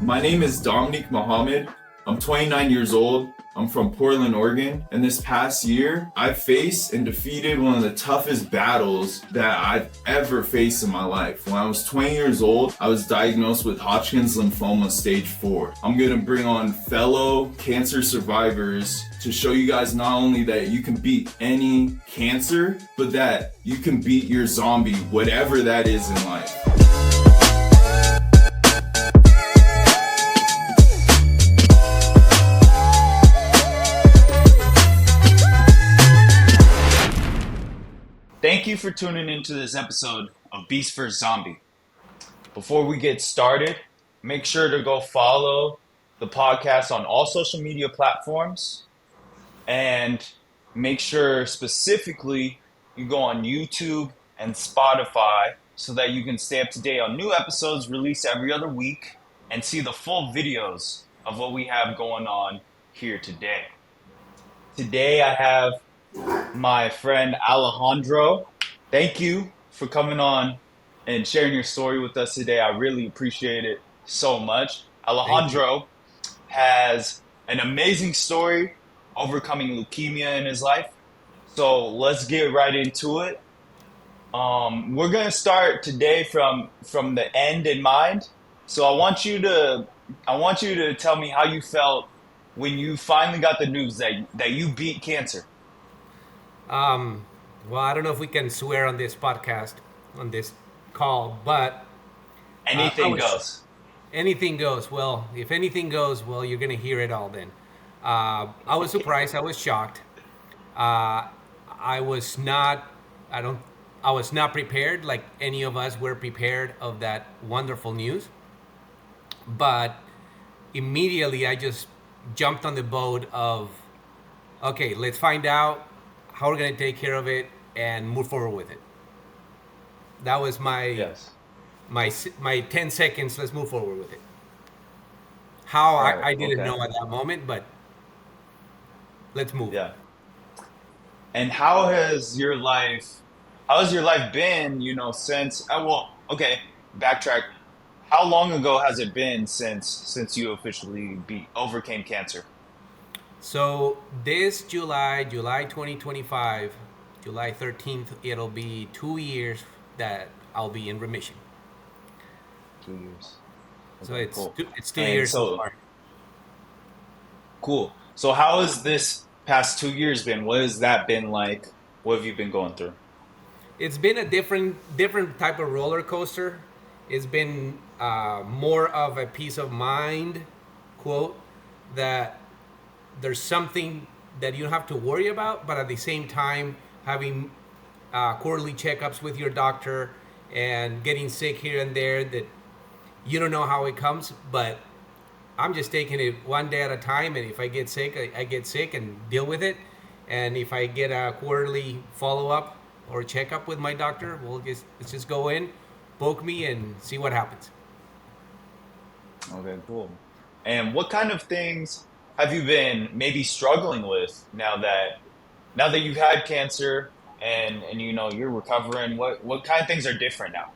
My name is Dominique Mohammed. I'm 29 years old. I'm from Portland, Oregon. And this past year, I've faced and defeated one of the toughest battles that I've ever faced in my life. When I was 20 years old, I was diagnosed with Hodgkin's lymphoma stage 4. I'm gonna bring on fellow cancer survivors to show you guys not only that you can beat any cancer, but that you can beat your zombie, whatever that is in life. Thank you for tuning into this episode of BeastvsZombie. Before we get started, make sure to go follow the podcast on all social media platforms, and make sure specifically you go on YouTube and Spotify so that you can stay up to date on new episodes released every other week and see the full videos of what we have going on here today. Today I have my friend Alejandro. Thank you for coming on and sharing your story with us today. I really appreciate it so much. Alejandro has an amazing story overcoming leukemia in his life. So let's get right into it. We're gonna start today from the end in mind. So I want you to tell me how you felt when you finally got the news that you beat cancer. Well, I don't know if we can swear on this podcast, on this call, but Anything goes. anything goes. Well, if anything goes, well, you're gonna hear it all then. I was surprised. I was shocked. I was not. I was not prepared, like any of us were prepared of that wonderful news. But immediately, I just jumped on the boat of, okay, let's find out how we're gonna take care of it and move forward with it. That was Yes. my 10 seconds. Let's move forward with it. How Right. I didn't Okay. know at that moment, but let's move. Yeah. And how has your life been, since okay, backtrack. How long ago has it been since you officially overcame cancer? So this July 2025, July 13th, it'll be 2 years that I'll be in remission. 2 years. So Okay, cool. it's two And years so so far. cool. So how has this past 2 years been? What has that been like? What have you been going through? It's been a different type of roller coaster. It's been more of a peace of mind quote that there's something that you don't have to worry about, but at the same time having quarterly checkups with your doctor and getting sick here and there that you don't know how it comes, but I'm just taking it one day at a time, and if I get sick, I get sick and deal with it. And if I get a quarterly follow-up or checkup with my doctor, let's just go in, poke me, and see what happens. Okay, cool. And what kind of things have you been maybe struggling with now that you've had cancer and you're recovering? What kind of things are different now?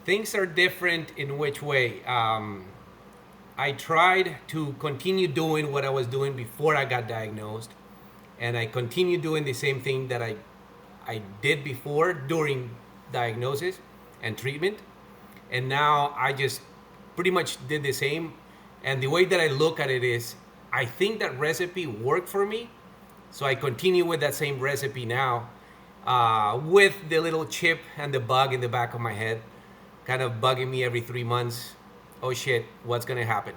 Things are different in which way? I tried to continue doing what I was doing before I got diagnosed, and I continue doing the same thing that I did before during diagnosis and treatment. And now I just pretty much did the same. And the way that I look at it is, I think that recipe worked for me, so I continue with that same recipe now, with the little chip and the bug in the back of my head, kind of bugging me every 3 months. Oh shit, what's gonna happen?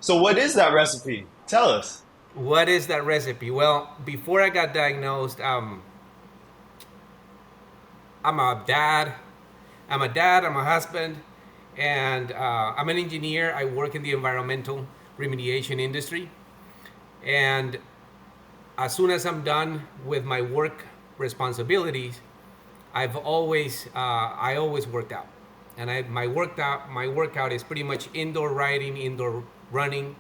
So what is that recipe? Tell us. What is that recipe? Well, before I got diagnosed, I'm a dad. I'm a husband, and I'm an engineer. I work in the environmental remediation industry. And as soon as I'm done with my work responsibilities, I always worked out. And my workout is pretty much indoor riding, indoor running,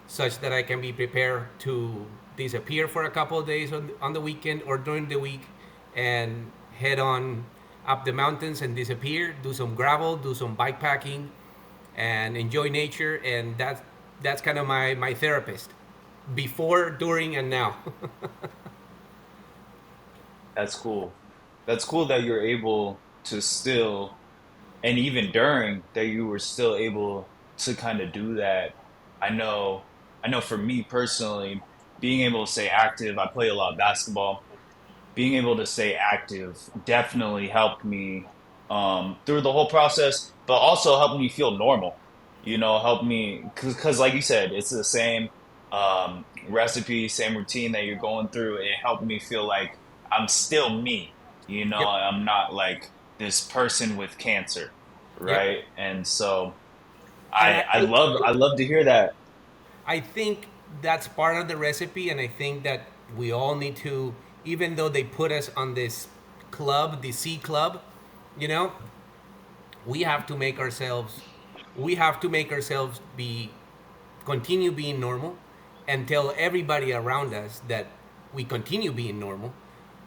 such that I can be prepared to disappear for a couple of days on the weekend or during the week and head on up the mountains and disappear, do some gravel, do some bike packing, and enjoy nature. And that's kind of my therapist, before, during, and now. That's cool. That's cool that you're able to still, and even during that, you were still able to kind of do that. I know, I know for me personally, being able to stay active, I play a lot of basketball. Being able to stay active definitely helped me through the whole process, but also helped me feel normal. You know, helped me because, like you said, it's the same recipe, same routine that you're going through. It helped me feel like I'm still me. You know, Yep. I'm not like this person with cancer, Yep. right? And so And I love to hear that. I think that's part of the recipe, and I think that we all need to, even though they put us on this club, the C club, you know, we have to make ourselves, we have to make ourselves be, continue being normal, and tell everybody around us that we continue being normal.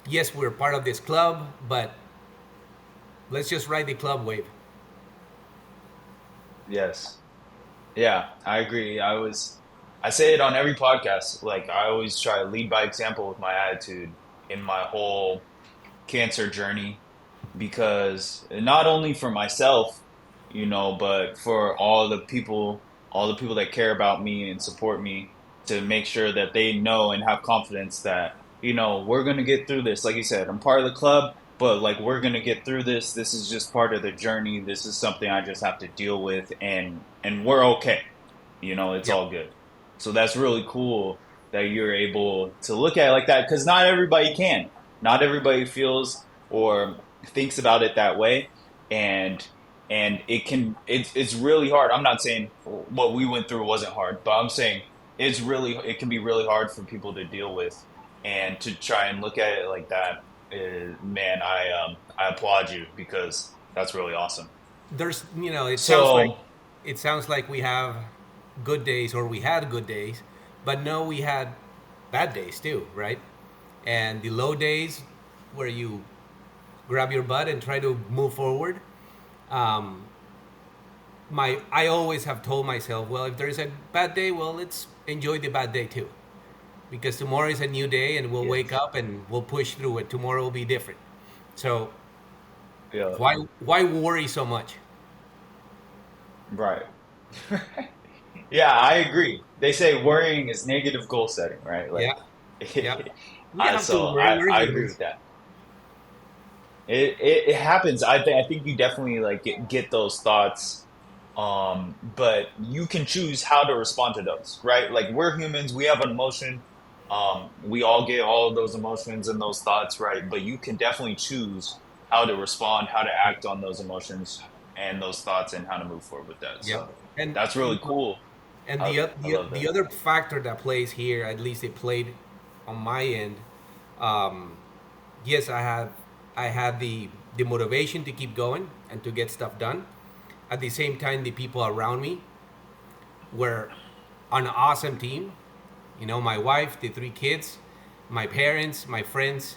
Yes, we're part of this club, but let's just ride the club wave. Yes. Yeah, I agree. I say it on every podcast. Like I always try to lead by example with my attitude in my whole cancer journey because not only for myself, you know, but for all the people that care about me and support me to make sure that they know and have confidence that, you know, we're going to get through this. Like you said, I'm part of the club, but like we're going to get through this. This is just part of the journey. This is something I just have to deal with and we're okay. You know, it's Yep. all good. So that's really cool that you're able to look at it like that because not everybody can. Not everybody feels or thinks about it that way, and it's really hard. I'm not saying what we went through wasn't hard, but I'm saying it can be really hard for people to deal with and to try and look at it like that. Man, I applaud you because that's really awesome. There's, So it sounds like we have good days, or we had good days, but no, we had bad days too, right? And the low days, where you grab your butt and try to move forward. um, I always have told myself, well, if there's a bad day, well, let's enjoy the bad day too, because tomorrow is a new day, and we'll wake yes, up and we'll push through it. Tomorrow will be different. So yeah, why worry so much? right. Yeah, I agree. They say worrying is negative goal setting, right? Yeah, Like, yeah. We have to so worry. We're I agree humans. with that. It happens. I think you definitely like get those thoughts, but you can choose how to respond to those, right? Like we're humans, we have an emotion. We all get all of those emotions and those thoughts, right? But you can definitely choose how to respond, how to act on those emotions and those thoughts, and how to move forward with that. Yep. So And that's really cool. and I love the that. other factor that plays here, at least it played on my end. Um, yes, I had the motivation to keep going and to get stuff done. At the same time, the people around me were an awesome team. My wife, the three kids, my parents, my friends,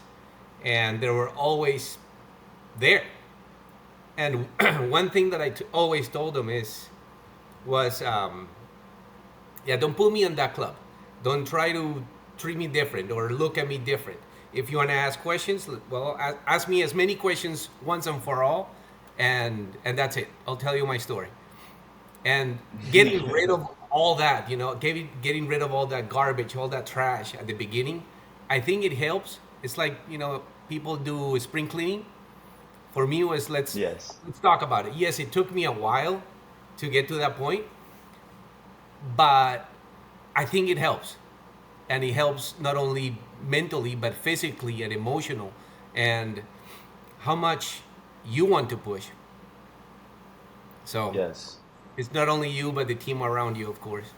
and they were always there. And one thing that always told them was, yeah, don't put me in that club. Don't try to treat me different or look at me different. If you want to ask questions, well, ask me as many questions once and for all, and that's it. I'll tell you my story. And getting rid of all that, getting rid of all that garbage, all that trash at the beginning, I think it helps. It's like, people do spring cleaning. For me, it was, Yes. let's talk about it. Yes, it took me a while to get to that point, but I think it helps. And it helps not only mentally, but physically and emotional, and how much you want to push. So Yes. it's not only you, but the team around you, of course.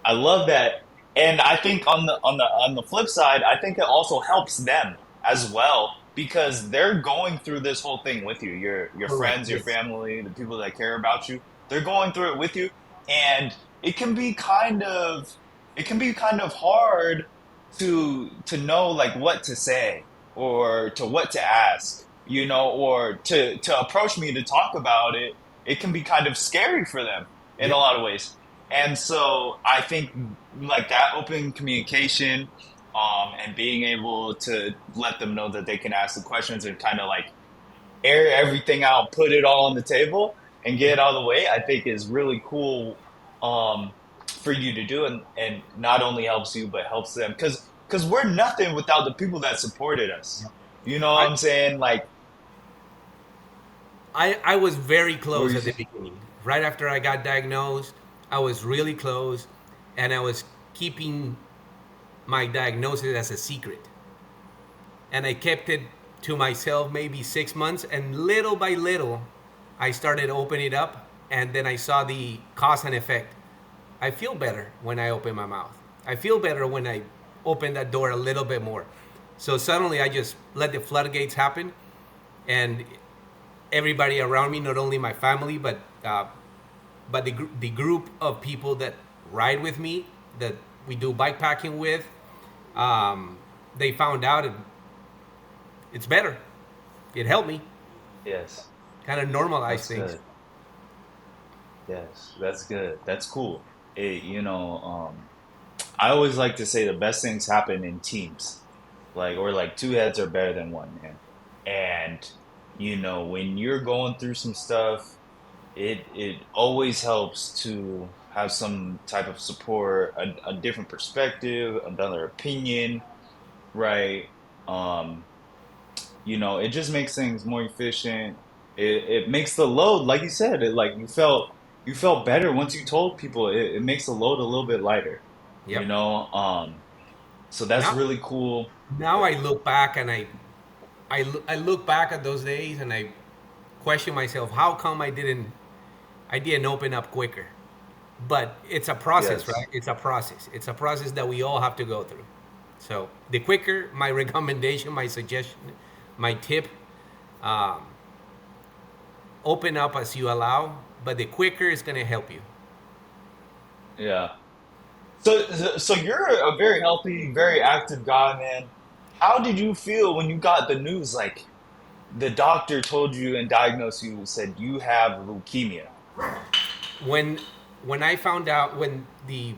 I love that. And I think on the flip side, I think it also helps them as well because they're going through this whole thing with you. Your Correct. friends, your Yes. family, the people that care about you, they're going through it with you. And it can be kind of hard to know like what to say or to what to ask. or to approach me to talk about it, it can be kind of scary for them in a Yep. lot of ways. And so I think like that open communication, and being able to let them know that they can ask the questions and kind of like air everything out, put it all on the table and get it Yep. out of the way, I think is really cool, for you to do, and not only helps you but helps them, because we're nothing without the people that supported us. You know what I, I'm saying? Like, I was very what were close you at the saying? beginning. Right after I got diagnosed, I was really close, and I was keeping my diagnosis as a secret. And I kept it to myself maybe 6 months, and little by little, I started opening it up, and then I saw the cause and effect. I feel better when I open my mouth. I feel better when I open that door a little bit more. So suddenly, I just let the floodgates happen, and everybody around me, not only my family, but the group of people that ride with me, that we do bike packing with, um, they found out, and it's better. It helped me Yes, kind of normalize that's things. good. Yes, that's good. That's cool. I always like to say the best things happen in teams, like, or like two heads are better than one, man. And when you're going through some stuff, it always helps to have some type of support, a different perspective, another opinion, right? Um, it just makes things more efficient. It makes the load, like you said, it like you felt better once you told people. It makes the load a little bit lighter, you Yep. know. So that's Now, really cool. now I look back and I look back at those days and I question myself, how come I didn't open up quicker? But it's a process, Yes. right? It's a process. It's a process that we all have to go through. So the quicker, my recommendation, my suggestion, my tip, um, open up as you allow, but the quicker it's gonna help you. Yeah. So you're a very healthy, very active guy, man. How did you feel when you got the news? Like the doctor told you and diagnosed you, said you have leukemia. when when I found out, when the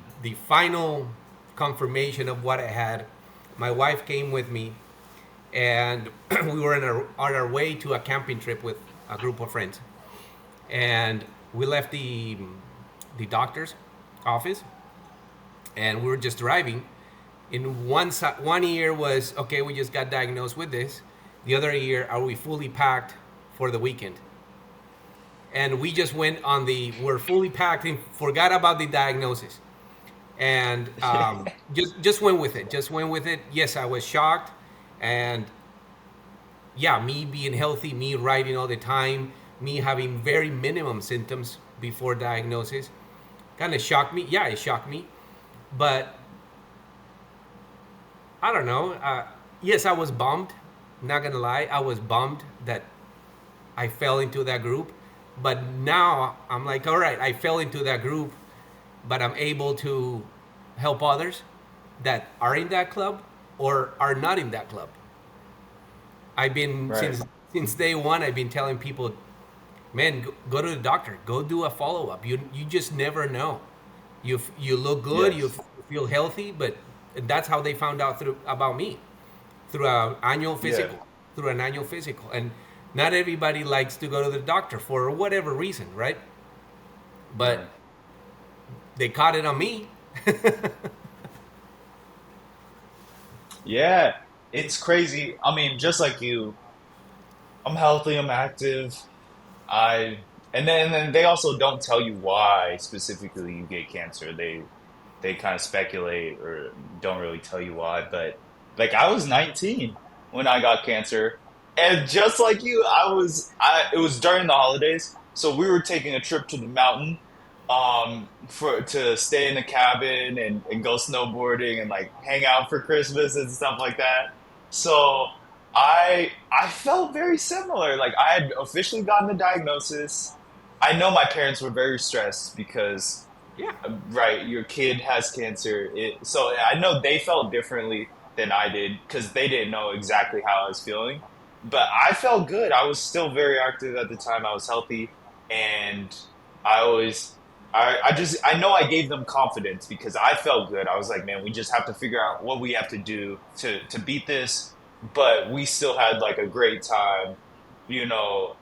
final confirmation of what I had, my wife came with me, and we were on our way to a camping trip with a group of friends, and we left the doctor's office, and we were just driving. In one ear was okay, we just got diagnosed with this. The other ear, are we fully packed for the weekend? And we just went on the we're fully packed and forgot about the diagnosis, and just went with it, yes, I was shocked, and yeah, me being healthy, me riding all the time, me having very minimum symptoms before diagnosis kind of shocked me. Yeah, it shocked me, but I don't know. Yes, I was bummed, not gonna lie, I was bummed that I fell into that group. But now I'm like, all right, I fell into that group, but I'm able to help others that are in that club or are not in that club. I've been Right. since day one. I've been telling people, man, go to the doctor, go do a follow up. You just never know. You look good, you Yes. feel healthy, but that's how they found out through about me, through an annual Yeah. physical, and not everybody likes to go to the doctor for whatever reason, right? But Right. they caught it on me. Yeah. It's crazy. I mean, just like you, I'm healthy, I'm active. I and then they also don't tell you why specifically you get cancer. They kind of speculate or don't really tell you why. But like I was 19 when I got cancer, and just like you, I it was during the holidays, so we were taking a trip to the mountain, for to stay in the cabin and go snowboarding and like hang out for Christmas and stuff like that. So I felt very similar. Like I had officially gotten the diagnosis. I know my parents were very stressed because, Yeah, right, your kid has cancer. So I know they felt differently than I did because they didn't know exactly how I was feeling. but I felt good. I was still very active at the time. I was healthy, and I always, I know I gave them confidence because I felt good. I was like, man, we just have to figure out what we have to do to beat this. But we still had like a great time, you know.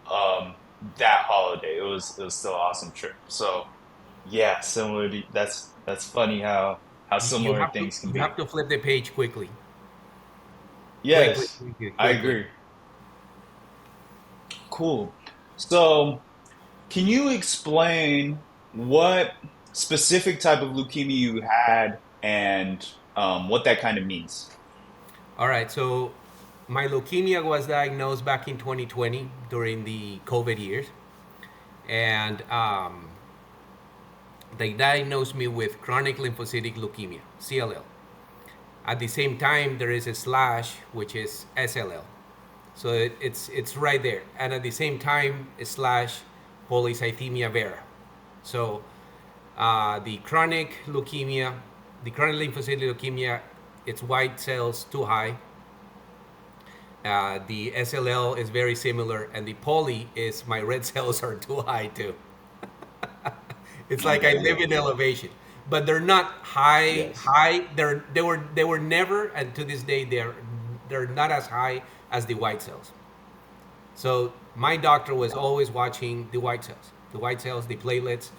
That holiday, it was still an awesome trip. So yeah, similarly, that's funny how You similar have to things can you be. have to flip the page quickly, quickly, Yes, quickly, I quickly. agree. Cool. So, can you explain what specific type of leukemia you had and what that kind of means? All right, so my leukemia was diagnosed back in 2020 during the COVID years, and they diagnosed me with chronic lymphocytic leukemia, CLL. At the same time, there is a slash, which is SLL. So it's right there. And at the same time, a slash polycythemia vera. So the chronic leukemia, the chronic lymphocytic leukemia, its white cells too high. The SLL is very similar, and the poly is my red cells are too high too. It's like I Okay. live in elevation, but they're not high. Yes. High. They were never, and to this day they're not as high as the white cells. So my doctor was always watching the white cells, the platelets,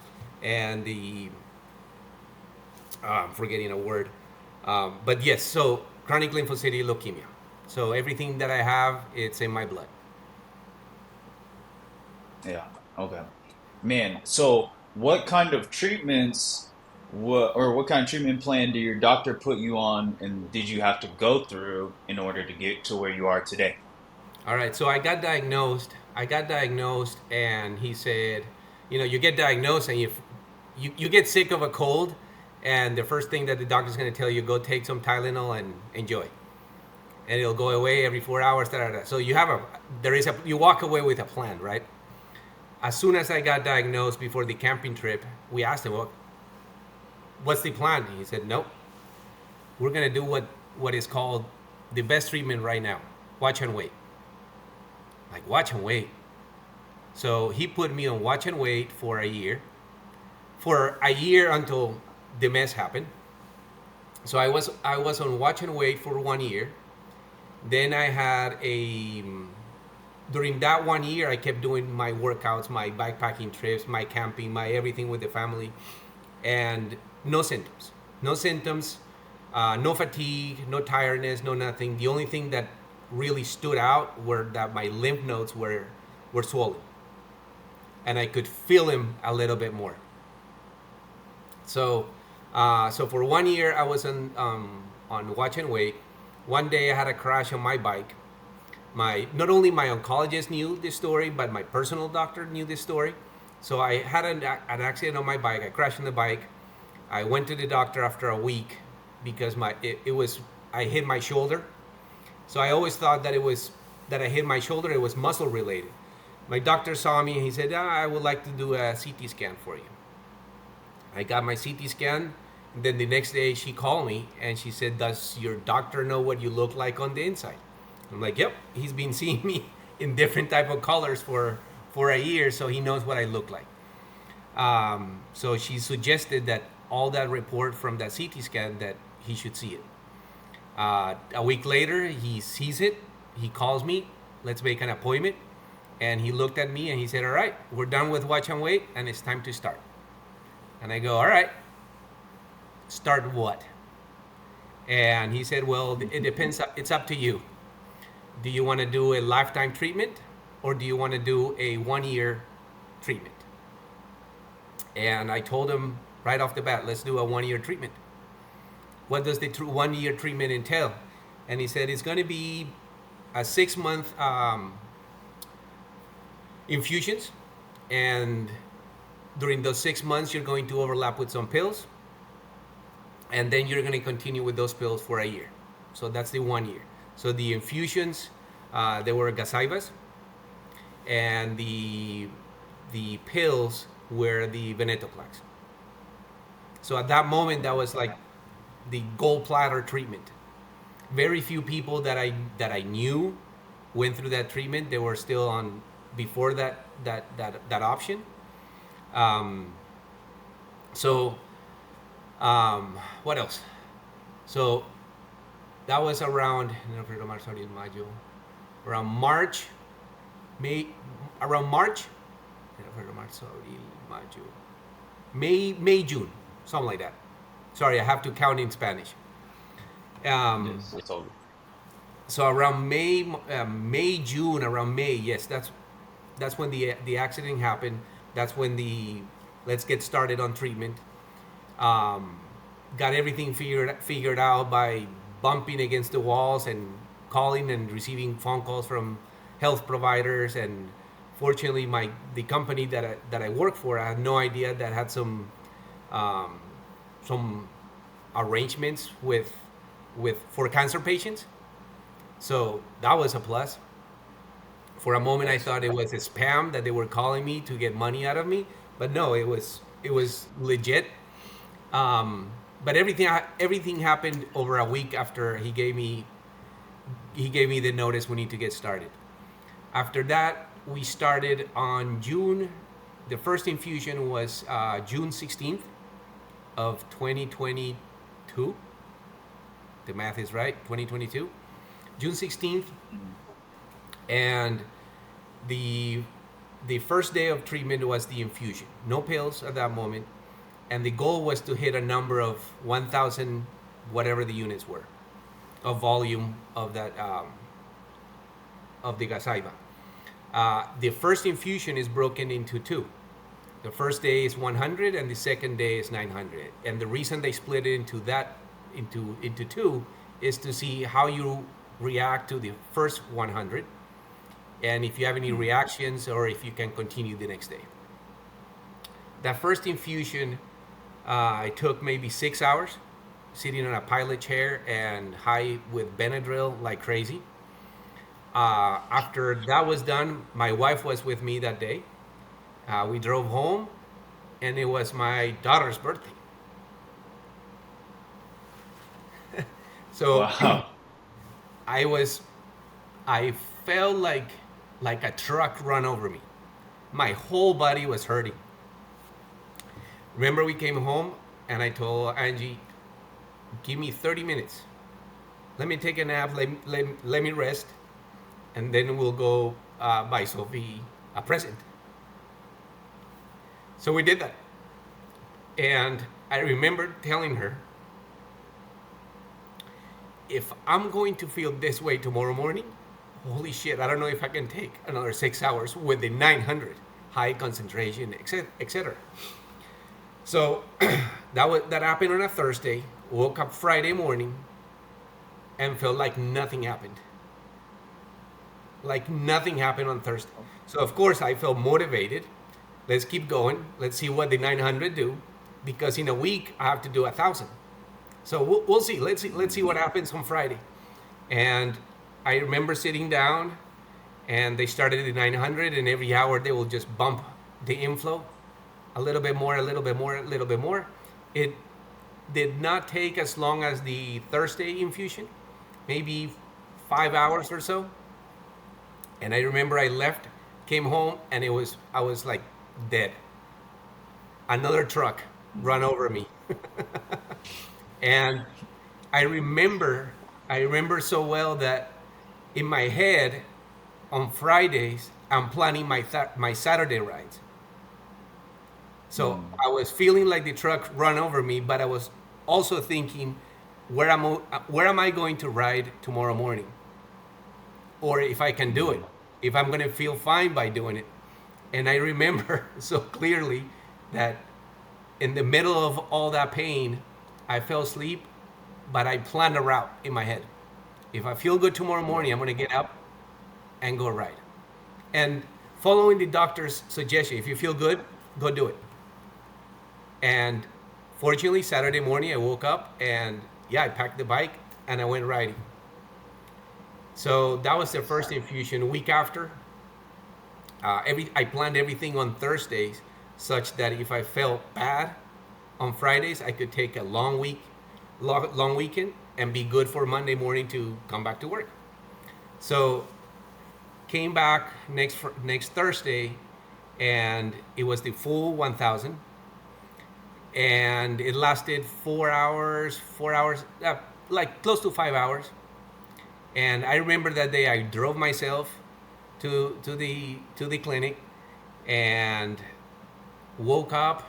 and the I'm forgetting a word. But yes, so chronic lymphocytic leukemia. So everything that I have, it's in my blood. Yeah. Okay. Man, so what kind of treatments what kind of treatment plan did your doctor put you on and did you have to go through in order to get to where you are today? All right, so I got diagnosed. And he said, you get diagnosed and you get sick of a cold, and the first thing that the doctor's going to tell you, go take some Tylenol and enjoy, and it'll go away every 4 hours. Da, da, da. So you walk away with a plan, right? As soon as I got diagnosed before the camping trip, we asked him, well, what's the plan? He said, nope, we're going to do what is called the best treatment right now. Watch and wait. Like, watch and wait. So he put me on watch and wait for a year. For a year until the mess happened. So I was on watch and wait for 1 year. Then I had a during that 1 year I kept doing my workouts, my bikepacking trips, my camping, my everything with the family, and no symptoms. No symptoms, no fatigue, no tiredness, no nothing. The only thing that really stood out were that my lymph nodes were swollen, and I could feel them a little bit more. So, so for 1 year I was on watch and wait. One day I had a crash on my bike. My Not only my oncologist knew this story, but my personal doctor knew this story. So I had an accident on my bike. I crashed on the bike. I went to the doctor after a week because it was I hit my shoulder. So I always thought that I hit my shoulder. It was muscle related. My doctor saw me and he said, I would like to do a CT scan for you. I got my CT scan. And then the next day she called me and she said, does your doctor know what you look like on the inside? I'm like, yep. He's been seeing me in different type of colors for a year, so he knows what I look like. So she suggested that all that report from that CT scan that he should see it. A week later, he sees it. He calls me. Let's make an appointment. And he looked at me and he said, all right, we're done with watch and wait and it's time to start. And I go, all right, start what? And he said, well, it depends. It's up to you. Do you want to do a lifetime treatment or do you want to do a 1 year treatment? And I told him right off the bat, let's do a 1 year treatment. What does the 1 year treatment entail? And he said, it's going to be a 6 month infusions. And during those 6 months, you're going to overlap with some pills. And then you're going to continue with those pills for a year. So that's the 1 year. So the infusions, they were gazaivas, and the pills were the venetoclax. So at that moment, that was like the gold platter treatment. Very few people that I knew went through that treatment. They were still on before that option. Um, so what else? So that was around around March, May, around March, May, June, something like that. Sorry, I have to count in Spanish. Yes, it's over. So around June, around May, yes, that's when the accident happened. That's when the let's get started on treatment. Got everything figured out by bumping against the walls and calling and receiving phone calls from health providers. And fortunately, the company that I work for, I had no idea that had some arrangements with for cancer patients. So that was a plus. For a moment, I thought it was a spam that they were calling me to get money out of me, but no, it was legit. But everything happened over a week after he gave me the notice we need to get started. After that, we started on June. The first infusion was June 16th of 2022. The math is right, 2022. June 16th, and the first day of treatment was the infusion. No pills at that moment, and the goal was to hit a number of 1,000, whatever the units were, of volume of that of the Gazyva. The first infusion is broken into two. The first day is 100, and the second day is 900. And the reason they split it into two is to see how you react to the first 100, and if you have any reactions or if you can continue the next day. That first infusion, I took maybe 6 hours, sitting on a pilot chair and high with Benadryl like crazy. After that was done, my wife was with me that day. We drove home, and it was my daughter's birthday. So Wow. I felt like a truck run over me. My whole body was hurting. Remember, we came home and I told Angie, give me 30 minutes. Let me take a nap, let me rest, and then we'll go buy Sophie a present. So we did that. And I remember telling her, if I'm going to feel this way tomorrow morning, holy shit, I don't know if I can take another 6 hours with the 900 high concentration, etc. So that happened on a Thursday. Woke up Friday morning and felt like nothing happened. Like nothing happened on Thursday. So of course I felt motivated. Let's keep going. Let's see what the 900 do, because in a week I have to do 1,000. So we'll see. Let's see what happens on Friday. And I remember sitting down, and they started at 900, and every hour they will just bump the inflow a little bit more, a little bit more, a little bit more. It did not take as long as the Thursday infusion, maybe 5 hours or so. And I remember I left, came home, and I was like dead. Another truck run over me. And I remember so well that in my head on Fridays, I'm planning my Saturday rides. So I was feeling like the truck run over me, but I was also thinking, where am I going to ride tomorrow morning? Or if I can do it, if I'm going to feel fine by doing it. And I remember so clearly that in the middle of all that pain, I fell asleep, but I planned a route in my head. If I feel good tomorrow morning, I'm going to get up and go ride. And following the doctor's suggestion, if you feel good, go do it. And fortunately, Saturday morning, I woke up and I packed the bike and I went riding. So that was the first infusion. A week after, I planned everything on Thursdays such that if I felt bad on Fridays, I could take a long weekend and be good for Monday morning to come back to work. So Came back next Thursday, and it was the full 1,000, and it lasted 4 hours, like close to 5 hours. And I remember that day I drove myself to the clinic, and woke up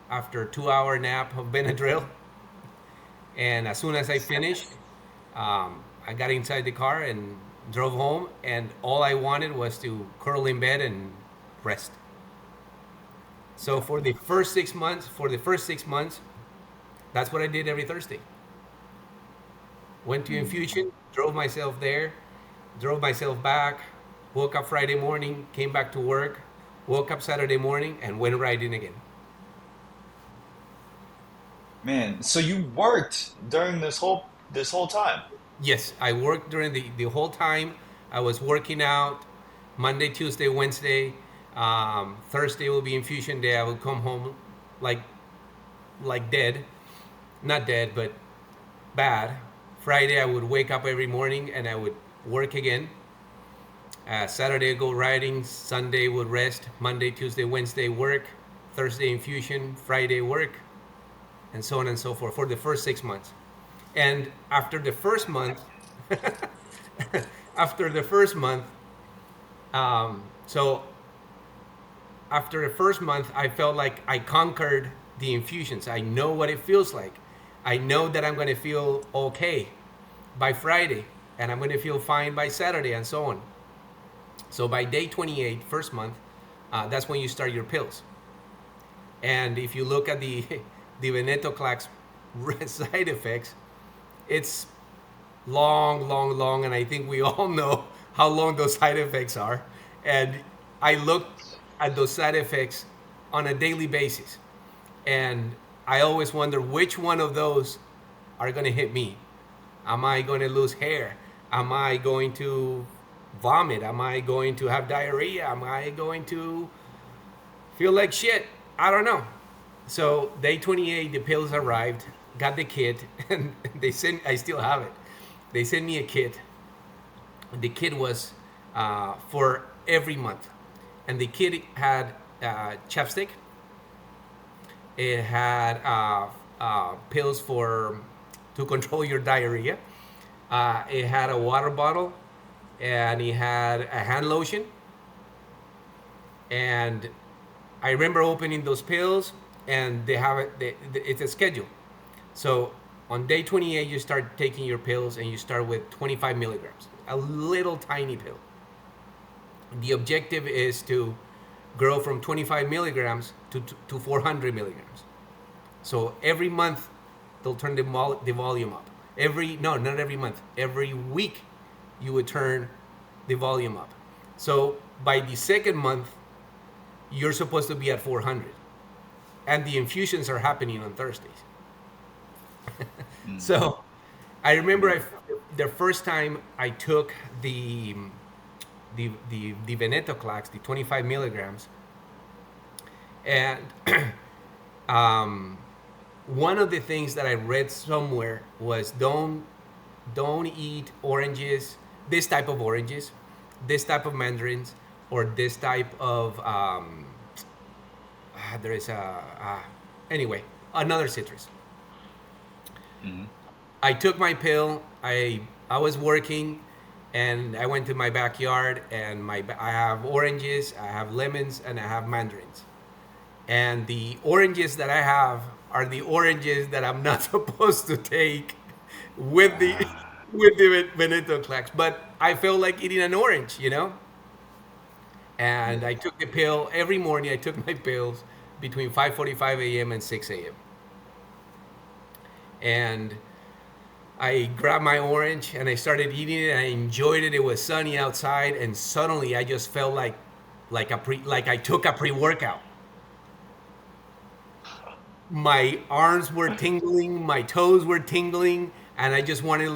after a 2 hour nap of Benadryl. And as soon as I finished, I got inside the car and drove home. And all I wanted was to curl in bed and rest. So for the first 6 months, that's what I did every Thursday. Went to infusion, drove myself there, drove myself back, woke up Friday morning, came back to work, woke up Saturday morning, and went right in again. Man, so you worked during this whole time. Yes, I worked during the whole time. I was working out Monday, Tuesday, Wednesday. Thursday will be infusion day. I would come home like dead, not dead, but bad. Friday I would wake up every morning and I would work again. Saturday go riding. Sunday would rest. Monday, Tuesday, Wednesday work. Thursday infusion. Friday work, and so on and so forth for the first 6 months. And after the first month, after the first month, so after the first month, I felt like I conquered the infusions. I know what it feels like. I know that I'm going to feel okay by Friday, and I'm going to feel fine by Saturday, and so on. So by day 28, first month, that's when you start your pills. And if you look at the venetoclax side effects, it's long, and I think we all know how long those side effects are. And I looked at those side effects on a daily basis, and I always wonder which one of those are going to hit me. Am I going to lose hair? Am I going to vomit? Am I going to have diarrhea? Am I going to feel like shit? I don't know. So day 28, the pills arrived, got the kit, and I still have it. They sent me a kit. The kit was for every month. And the kit had chapstick. It had pills to control your diarrhea. It had a water bottle, and it had a hand lotion. And I remember opening those pills, and they have it's a schedule. So on day 28, you start taking your pills, and you start with 25 milligrams, a little tiny pill. The objective is to grow from 25 milligrams to 400 milligrams. So every month, they'll turn the volume up. Not every month. Every week, you would turn the volume up. So by the second month, you're supposed to be at 400. And the infusions are happening on Thursdays. So I remember the first time I took the venetoclax, the 25 milligrams, and one of the things that I read somewhere was don't eat oranges, this type of oranges, this type of mandarins, or this type of there is anyway, another citrus. Mm-hmm. I took my pill. I was working, and I went to my backyard, and I have oranges, I have lemons, and I have mandarins. And the oranges that I have are the oranges that I'm not supposed to take with the venetoclax. But I felt like eating an orange, And I took the pill every morning. I took my pills between 5:45 a.m. and 6 a.m. And I grabbed my orange and I started eating it. And I enjoyed it. It was sunny outside, and suddenly I just felt like I took a pre-workout. My arms were tingling, my toes were tingling, and I just wanted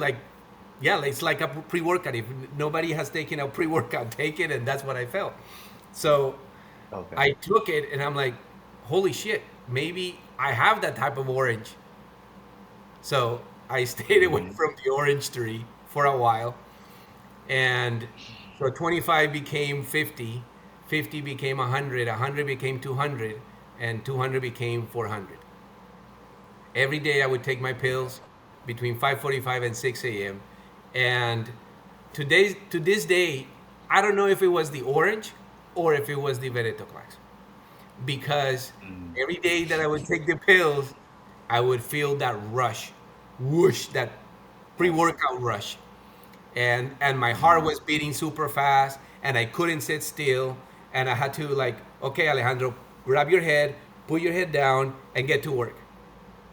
it's like a pre-workout. If nobody has taken a pre-workout, take it, and that's what I felt. So okay. I took it, and I'm like, holy shit, maybe I have that type of orange. So I stayed away from the orange tree for a while, and So 25 became 50, 50 became 100, 100 became 200, and 200 became 400. Every day I would take my pills between 5:45 and 6 a.m. And to this day, I don't know if it was the orange or if it was the venetoclax, because every day that I would take the pills, I would feel that rush, whoosh, that pre-workout rush, and my heart was beating super fast, and I couldn't sit still, and I had to like, okay, Alejandro, grab your head, put your head down, and get to work.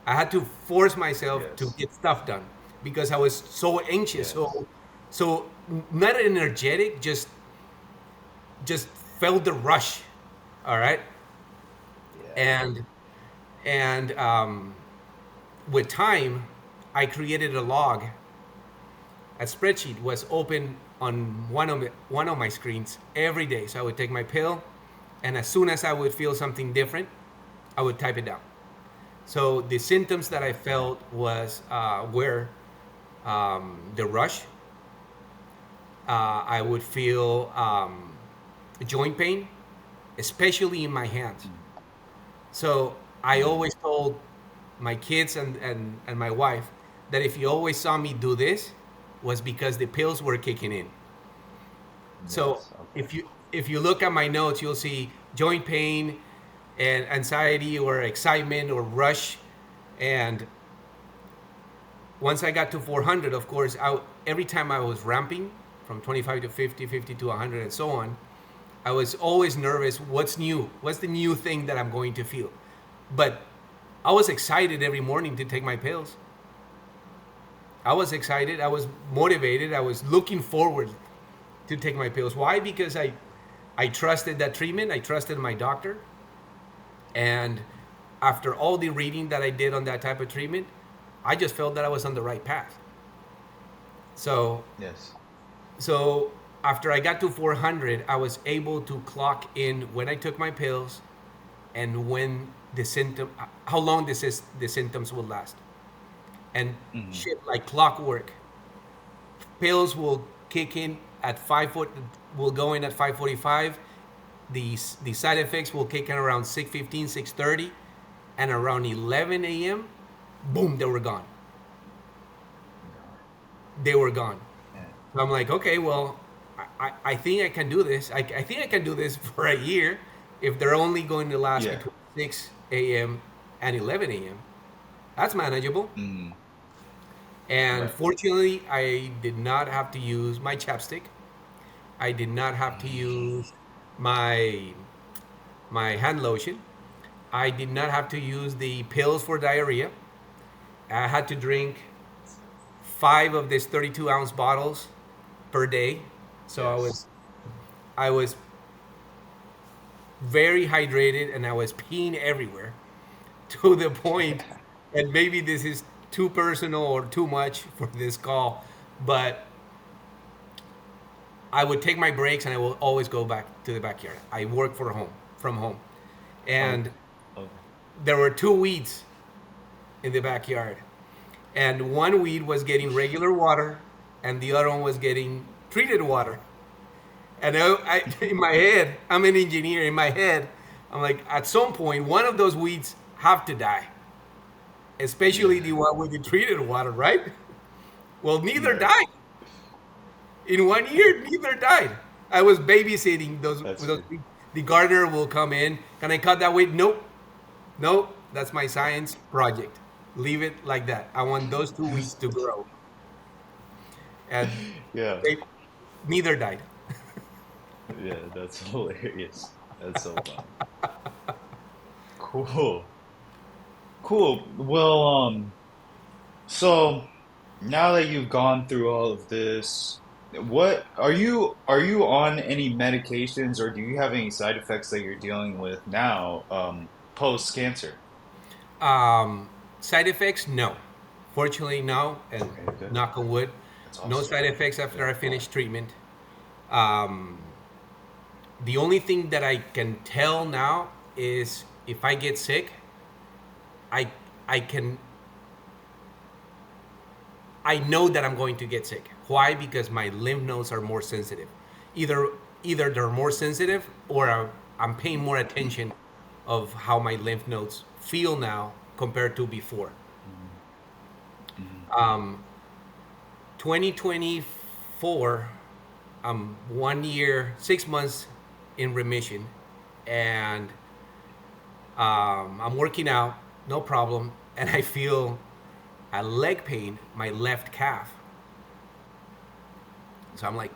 I had to force myself to Yes. get stuff done because I was so anxious, Yes. so not energetic, just felt the rush. All right, Yeah. and and with time, I created a log. A spreadsheet was open on one of my screens every day. So I would take my pill, and as soon as I would feel something different, I would type it down. So the symptoms that I felt were the rush. I would feel joint pain, especially in my hands. So I always told my kids and my wife that if you always saw me do this, was because the pills were kicking in. So Yes. Okay. if you look at my notes, you'll see joint pain and anxiety or excitement or rush. And once I got to 400, of course, every time I was ramping from 25 to 50, 50 to 100, and so on, I was always nervous. What's new? What's the new thing that I'm going to feel? But I was excited every morning to take my pills. I was excited. I was motivated. I was looking forward to take my pills. Why? Because I trusted that treatment. I trusted my doctor. And after all the reading that I did on that type of treatment, I just felt that I was on the right path. So Yes. so after I got to 400, I was able to clock in when I took my pills and when how long the symptoms will last. And Hmm. shit like clockwork. Pills will kick in at will go in at 5:45. The side effects will kick in around 6:15, 6:30, and around 11 a.m. Boom, they were gone. They were gone. Yeah. So I'm like, okay, well, I think I can do this. I think I can do this for a year if they're only going to last Yeah. between 6 a.m. and 11 a.m. That's manageable. Hmm. And Right. fortunately, I did not have to use my chapstick. I did not have to use my my hand lotion. I did not have to use the pills for diarrhea. I had to drink 5 of these 32-ounce bottles per day. So I Yes. was I was very hydrated and I was peeing everywhere to the point, and maybe this is too personal or too much for this call, but I would take my breaks and I will always go back to the backyard. I work from home. And Okay. Okay. there were two weeds in the backyard. And one weed was getting regular water and the other one was getting treated water. And in my head, I'm an engineer. In my head, I'm like, at some point, one of those weeds have to die, especially Yeah. the one with the treated water, right? Well, neither Right. died. In one year, neither died. I was babysitting That's those good. weeds. The gardener will come in. Can I cut that weed? Nope. Nope. That's my science project. Leave it like that. I want those two weeds to grow. And Yeah. they neither died. Yeah. That's hilarious. That's so funny. Cool. Cool. Well, so now that you've gone through all of this, what are you on any medications or do you have any side effects that you're dealing with now, post cancer? Um, Side effects? No. Fortunately, no. And Okay, good. knock on wood, That's no awesome. side effects after Yeah. I finish treatment. Um, the only thing that I can tell now is if I get sick, I I can I know that I'm going to get sick. Why? Because my lymph nodes are more sensitive. either either they're more sensitive or I'm paying more attention of how my lymph nodes feel now compared to before. 2024, I'm 1 year, 6 months in remission, and I'm working out, no problem, and I feel a leg pain, my left calf. So I'm like,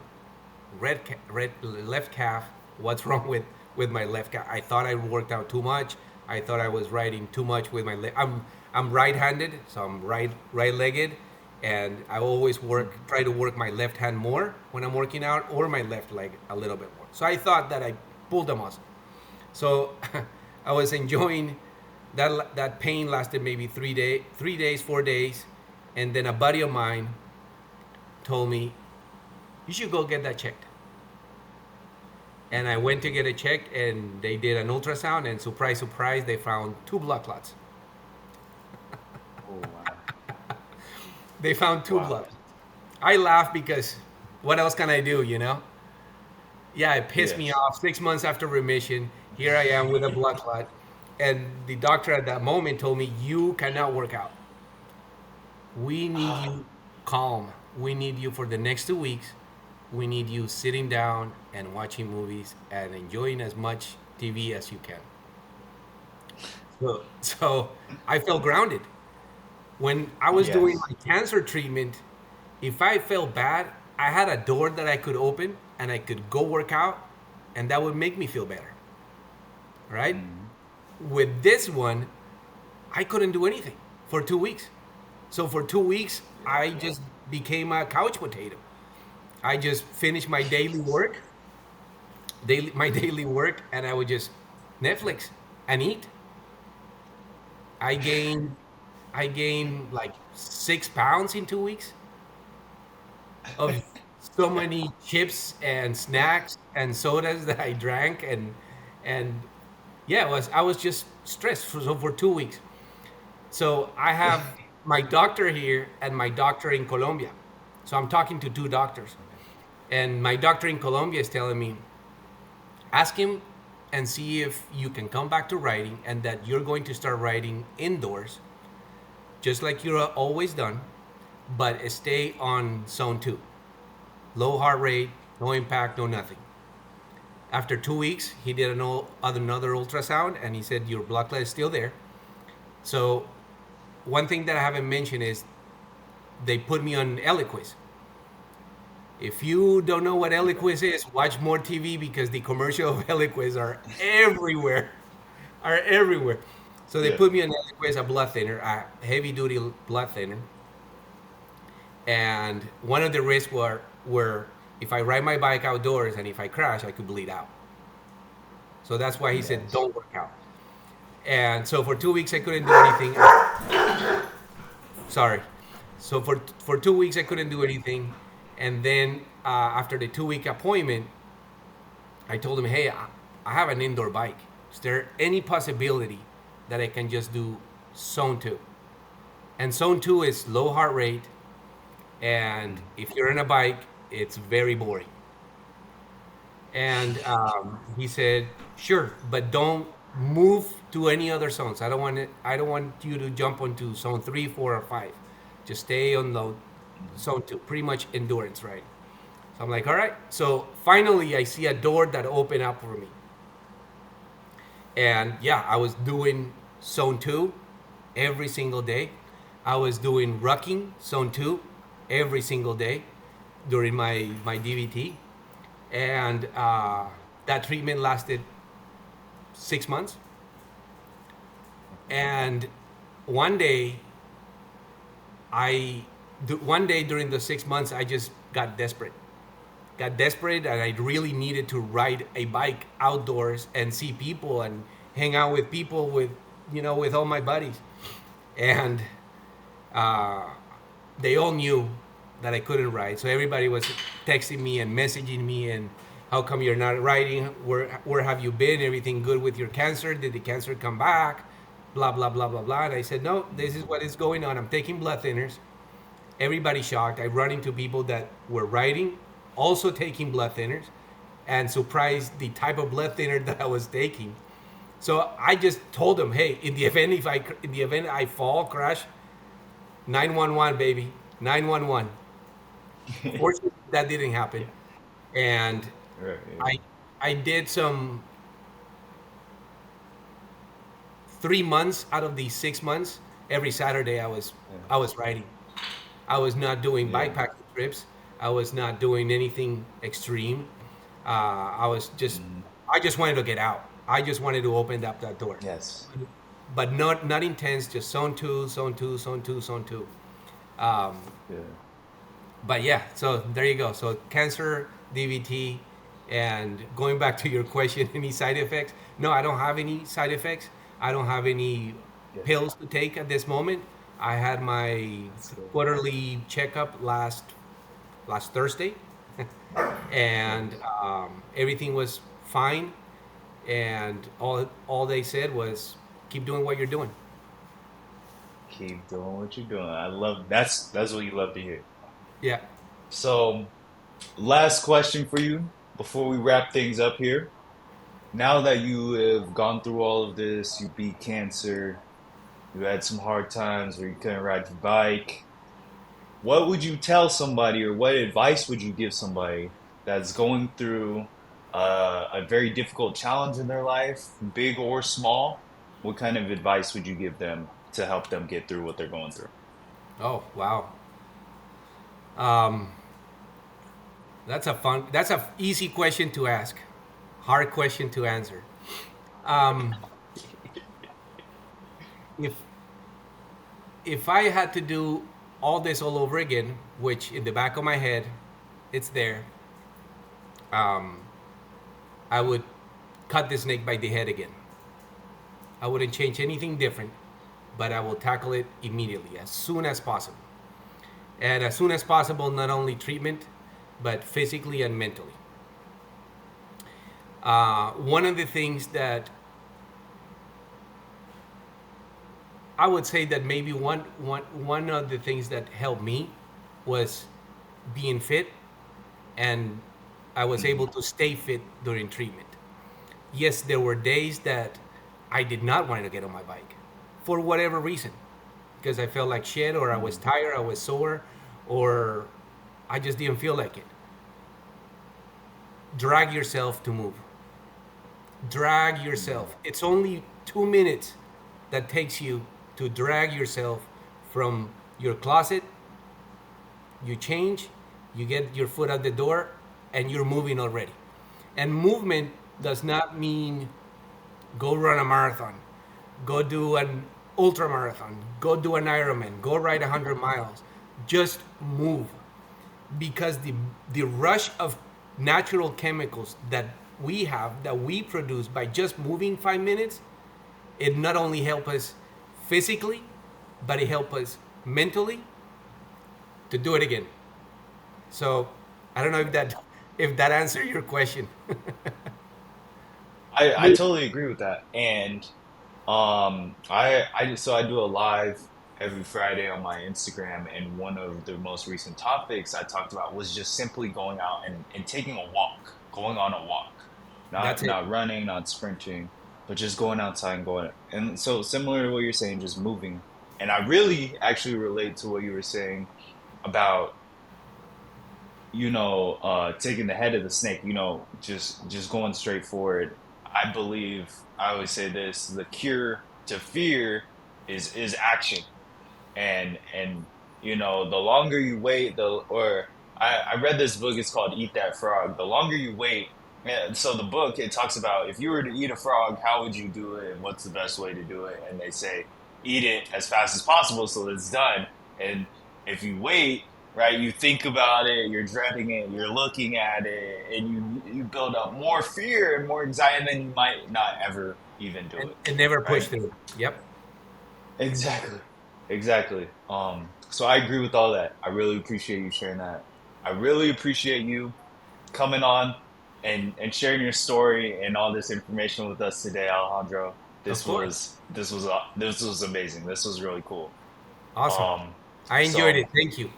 left calf. What's wrong with my left calf? I thought I worked out too much. I thought I was riding too much with my leg. I'm right-handed, so I'm right-legged, and I always try to work my left hand more when I'm working out, or my left leg a little bit more. So I thought that I pulled a muscle. So I was enjoying that pain. Lasted maybe 3 days, 4 days, and then a buddy of mine told me, you should go get that checked. And I went to get it checked, and they did an ultrasound, and surprise, surprise, they found 2 blood clots. Oh, wow. They found 2 blood clots. I laugh because what else can I do, you know? Yeah, it pissed me off. 6 months after remission, here I am with a blood clot. And the doctor at that moment told me, you cannot work out. We need you calm. We need you for the next 2 weeks. We need you sitting down and watching movies and enjoying as much TV as you can. So I felt grounded. When I was doing my cancer treatment, if I felt bad, I had a door that I could open and I could go work out, and that would make me feel better. Right? With this one, I couldn't do anything for 2 weeks. So for 2 weeks, I just became a couch potato. I just finished my daily work, and I would just Netflix and eat. I gained like 6 pounds in 2 weeks of so many chips and snacks and sodas that I drank, and yeah, I was just stressed for 2 weeks. So I have my doctor here and my doctor in Colombia. So I'm talking to 2 doctors. And my doctor in Colombia is telling me, ask him and see if you can come back to riding, and that you're going to start riding indoors, just like you're always done, but stay on zone 2. Low heart rate, no impact, no nothing. After 2 weeks, he did another ultrasound, and he said, your blood clot is still there. So one thing that I haven't mentioned is they put me on Eliquis. If you don't know what Eliquis is, watch more TV, because the commercials of Eliquis are everywhere. So they put me on Eliquis, a blood thinner, a heavy-duty blood thinner. And one of the risks were if I ride my bike outdoors and if I crash, I could bleed out. So that's why he said, don't work out. And so for 2 weeks, I couldn't do anything. Sorry. So for 2 weeks, I couldn't do anything. And then after the 2-week appointment, I told him, hey, I have an indoor bike. Is there any possibility that I can just do zone 2? And zone 2 is low heart rate. And if you're on a bike, it's very boring. And he said, sure, but don't move to any other zones. I don't want you to jump onto zone 3, 4, or 5. Just stay on the zone 2, pretty much endurance, right? So I'm like, all right. So finally, I see a door that opened up for me. And yeah, I was doing zone 2 every single day. I was doing rucking zone 2 every single day during my DVT. And that treatment lasted 6 months. And one day during the 6 months, I just got desperate, and I really needed to ride a bike outdoors and see people and hang out with people, with all my buddies. And they all knew that I couldn't ride. So everybody was texting me and messaging me, and how come you're not riding? Where have you been? Everything good with your cancer? Did the cancer come back? Blah, blah, blah, blah, blah. And I said, no, this is what is going on. I'm taking blood thinners. Everybody shocked. I run into people that were riding, also taking blood thinners. and surprised the type of blood thinner that I was taking. So I just told him, hey, in the event I fall, crash, 911, baby, 911. Fortunately, that didn't happen, and Right, I I did some 3 months out of these 6 months. Every Saturday I was riding. I was not doing yeah. bikepacking trips. I was not doing anything extreme. I was just Mhm. I just wanted to get out. I just wanted to open up that door, Yes. but not intense. Just zone two, zone two, zone two, zone two. Um, Yeah. but yeah, so there you go. So cancer, DVT, and going back to your question, any side effects? No, I don't have any side effects. I don't have any Yeah. pills to take at this moment. I had my That's good. quarterly checkup last Thursday, and Nice. everything was fine. And all they said was, keep doing what you're doing. Keep doing what you're doing. I love that's what you love to hear. Yeah. So, last question for you before we wrap things up here. Now that you have gone through all of this, you beat cancer, you had some hard times where you couldn't ride your bike. What would you tell somebody, or what advice would you give somebody that's going through a very difficult challenge in their life, big or small? What kind of advice would you give them to help them get through what they're going through? Oh wow. Um, that's a easy question to ask, hard question to answer. Um, if if I had to do all this all over again, which in the back of my head, it's there, um, I would cut the snake by the head again. I wouldn't change anything different, but I will tackle it immediately, as soon as possible. And as soon as possible, not only treatment, but physically and mentally. One of the things that I would say that maybe one of the things that helped me was being fit, and I was able Mhm. to stay fit during treatment. Yes, there were days that I did not want to get on my bike for whatever reason, because I felt like shit, or I was Mhm. tired, I was sore, or I just didn't feel like it. Drag yourself to move. Drag Mhm. yourself. It's only 2 minutes that takes you to drag yourself from your closet. You change, you get your foot out the door, and you're moving already. And movement does not mean go run a marathon, go do an ultra marathon, go do an Ironman, go ride 100 miles. Just move, because the rush of natural chemicals that we produce by just moving 5 minutes, it not only help us physically, but it help us mentally to do it again. So I don't know if that answered your question. I totally agree with that. And I do a live every Friday on my Instagram, and one of the most recent topics I talked about was just simply going out and taking a walk, going on a walk, That's it. not running, not sprinting, but just going outside and going. And so similar to what you're saying, just moving. And I really actually relate to what you were saying about taking the head of the snake, just going straight forward. I believe I always say this: the cure to fear is action, and the longer you wait, I read this book. It's called Eat That Frog. The longer you wait, so the book it talks about if you were to eat a frog, how would you do it, and what's the best way to do it? And they say eat it as fast as possible so that it's done. And if you wait, right, you think about it, you're dreading it, you're looking at it, and you build up more fear and more anxiety, and then you might not ever even do it, And never push right? through. Yep. Exactly. Exactly. So I agree with all that. I really appreciate you sharing that. I really appreciate you coming on and sharing your story and all this information with us today, Alejandro. Of This course. was this was amazing. This was really cool. Awesome. Um, I enjoyed so it. Thank you.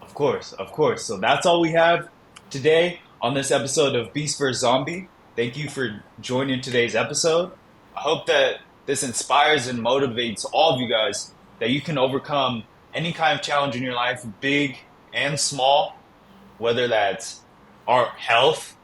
of course, of course. So that's all we have today. on this episode of BeastvsZombie. Thank you for joining today's episode. I hope that this inspires and motivates all of you guys that you can overcome any kind of challenge in your life, big and small, whether that's our health,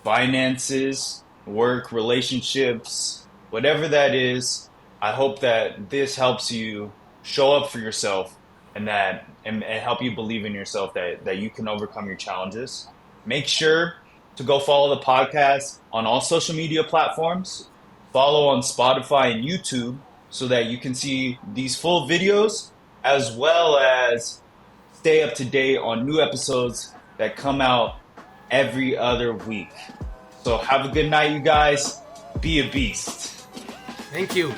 finances, work, relationships, whatever that is. I hope that this helps you show up for yourself and help you believe in yourself that you can overcome your challenges. Make sure to go follow the podcast on all social media platforms. Follow on Spotify and YouTube so that you can see these full videos, as well as stay up to date on new episodes that come out every other week. So have a good night, you guys. Be a beast. Thank you.